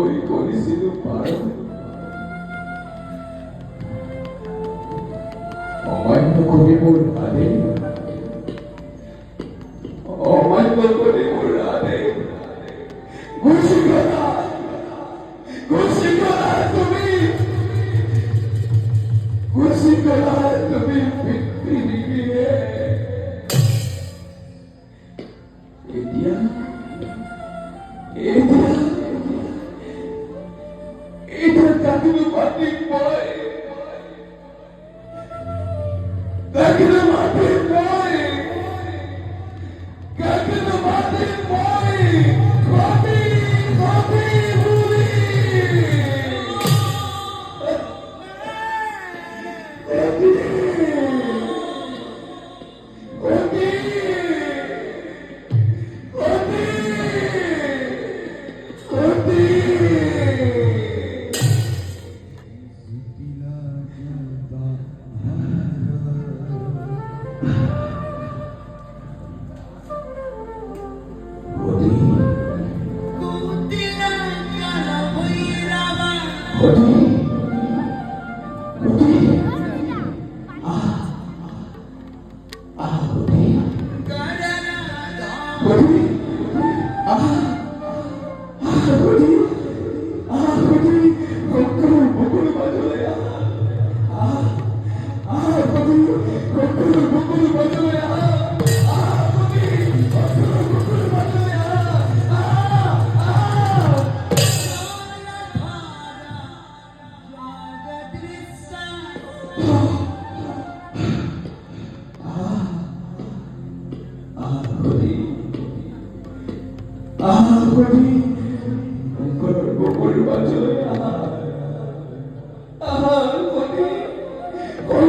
হৈ কৰিছিলো পাৰ অমান্য কৰি মোৰ আদেশ অমান্য কৰি মোৰ আদেশ গুচি গলা তুমি গুচি গলা তুমি পৃথিৱীৰে এতিয়া কাকিনো মাতিম মই কাকিনো মাতিম মই কাকিনো মাতিম মই কবি কবি বুলি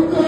Kau